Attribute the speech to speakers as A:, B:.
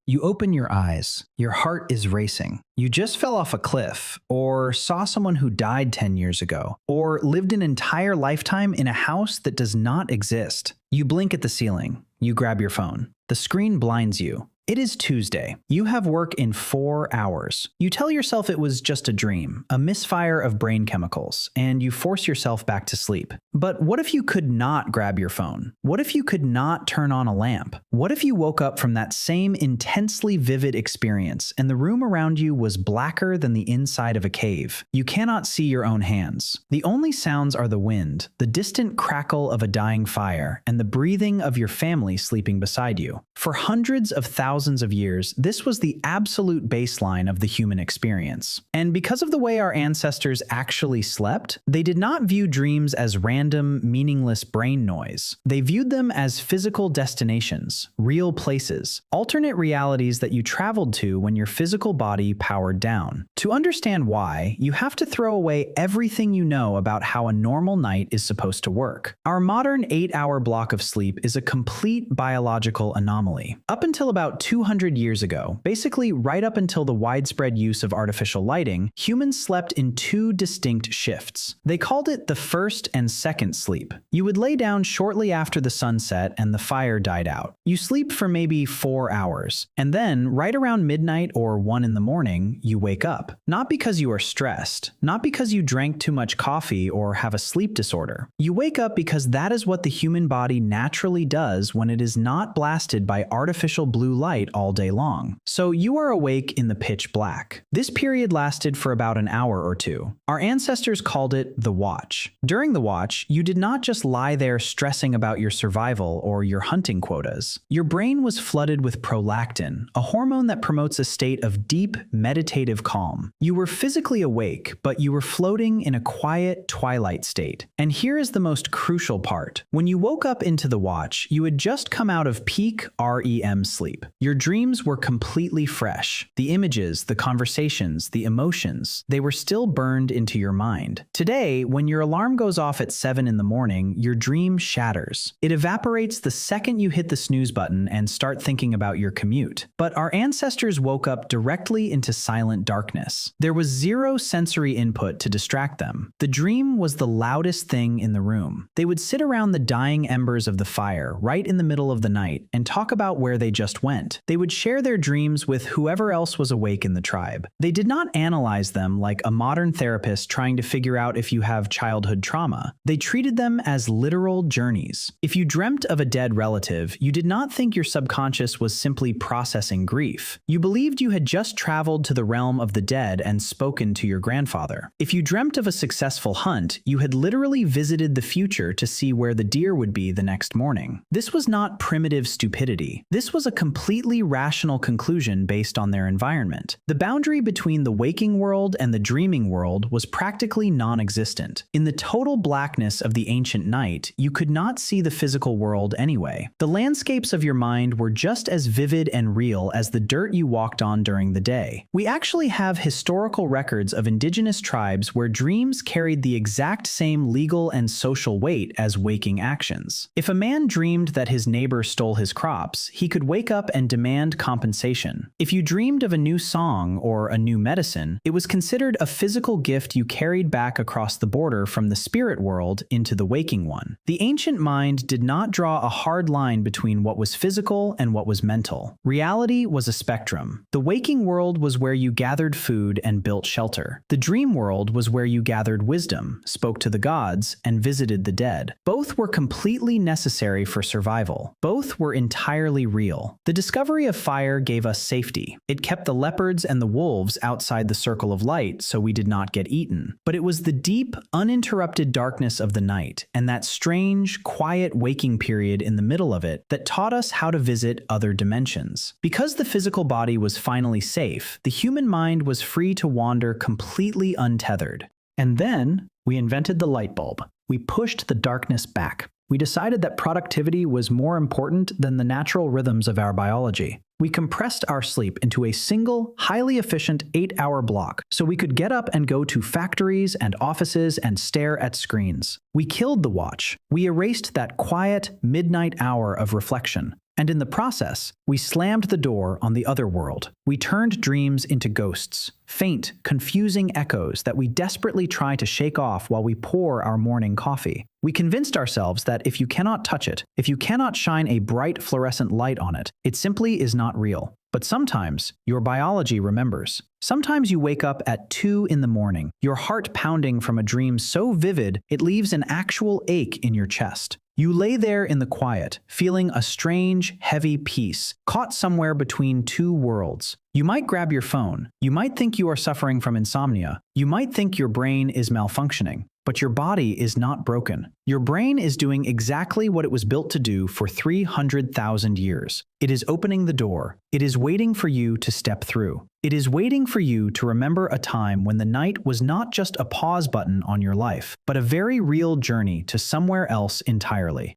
A: You open your eyes, your heart is racing. You just fell off a cliff, or saw someone who died 10 years ago, or lived an entire lifetime in a house that does not exist. You blink at the ceiling. You grab your phone. The screen blinds you. It is Tuesday. You have work in 4 hours. You tell yourself it was just a dream, a misfire of brain chemicals, and you force yourself back to sleep. But what if you could not grab your phone? What if you could not turn on a lamp? What if you woke up from that same intensely vivid experience and the room around you was blacker than the inside of a cave? You cannot see your own hands. The only sounds are the wind, the distant crackle of a dying fire, and the breathing of your family sleeping beside you. For hundreds of thousands of years, this was the absolute baseline of the human experience. And because of the way our ancestors actually slept, they did not view dreams as random, meaningless brain noise. They viewed them as physical destinations, real places, alternate realities that you traveled to when your physical body powered down. To understand why, you have to throw away everything you know about how a normal night is supposed to work. Our modern 8-hour block of sleep is a complete biological anomaly. Up until about 200 years ago, basically right up until the widespread use of artificial lighting, humans slept in 2 distinct shifts. They called it the first and second sleep. You would lay down shortly after the sun set and the fire died out. You sleep for maybe 4 hours, and then right around midnight or 1 in the morning, you wake up. Not because you are stressed, not because you drank too much coffee or have a sleep disorder. You wake up because that is what the human body naturally does when it is not blasted by artificial blue light all day long. So you are awake in the pitch black. This period lasted for about an hour or 2. Our ancestors called it the watch. During the watch, you did not just lie there stressing about your survival or your hunting quotas. Your brain was flooded with prolactin, a hormone that promotes a state of deep, meditative calm. You were physically awake, but you were floating in a quiet twilight state. And here is the most crucial part. When you woke up into the watch, you had just come out of peak REM sleep. Your dreams were completely fresh. The images, the conversations, the emotions, they were still burned into your mind. Today, when your alarm goes off at 7 in the morning, your dream shatters. It evaporates the second you hit the snooze button and start thinking about your commute. But our ancestors woke up directly into silent darkness. There was zero sensory input to distract them. The dream was the loudest thing in the room. They would sit around the dying embers of the fire right in the middle of the night and talk about where they just went. They would share their dreams with whoever else was awake in the tribe. They did not analyze them like a modern therapist trying to figure out if you have childhood trauma. They treated them as literal journeys. If you dreamt of a dead relative, you did not think your subconscious was simply processing grief. You believed you had just traveled to the realm of the dead and spoken to your grandfather. If you dreamt of a successful hunt, you had literally visited the future to see where the deer would be the next morning. This was not primitive stupidity. This was a completely rational conclusion based on their environment. The boundary between the waking world and the dreaming world was practically non-existent. In the total blackness of the ancient night, you could not see the physical world anyway. The landscapes of your mind were just as vivid and real as the dirt you walked on during the day. We actually have historical records of indigenous tribes where dreams carried the exact same legal and social weight as waking actions. If a man dreamed that his neighbor stole his crops, he could wake up and demand compensation. If you dreamed of a new song or a new medicine, it was considered a physical gift you carried back across the border from the spirit world into the waking one. The ancient mind did not draw a hard line between what was physical and what was mental. Reality was a spectrum. The waking world was where you gathered food and built shelter. The dream world was where you gathered wisdom, spoke to the gods, and visited the dead. Both were completely necessary for survival. Both were entirely real. The discovery of fire gave us safety. It kept the leopards and the wolves outside the circle of light so we did not get eaten. But it was the deep, uninterrupted darkness of the night and that strange, quiet waking period in the middle of it that taught us how to visit other dimensions. Because the physical body was finally safe, the human mind was free to wander completely untethered. And then we invented the light bulb. We pushed the darkness back. We decided that productivity was more important than the natural rhythms of our biology. We compressed our sleep into a single, highly efficient 8-hour block so we could get up and go to factories and offices and stare at screens. We killed the watch. We erased that quiet, midnight hour of reflection. And in the process, we slammed the door on the other world. We turned dreams into ghosts, faint, confusing echoes that we desperately try to shake off while we pour our morning coffee. We convinced ourselves that if you cannot touch it, if you cannot shine a bright fluorescent light on it, it simply is not real. But sometimes, your biology remembers. Sometimes you wake up at 2 in the morning, your heart pounding from a dream so vivid it leaves an actual ache in your chest. You lay there in the quiet, feeling a strange, heavy peace, caught somewhere between two worlds. You might grab your phone. You might think you are suffering from insomnia. You might think your brain is malfunctioning. But your body is not broken. Your brain is doing exactly what it was built to do for 300,000 years. It is opening the door. It is waiting for you to step through. It is waiting for you to remember a time when the night was not just a pause button on your life, but a very real journey to somewhere else entirely.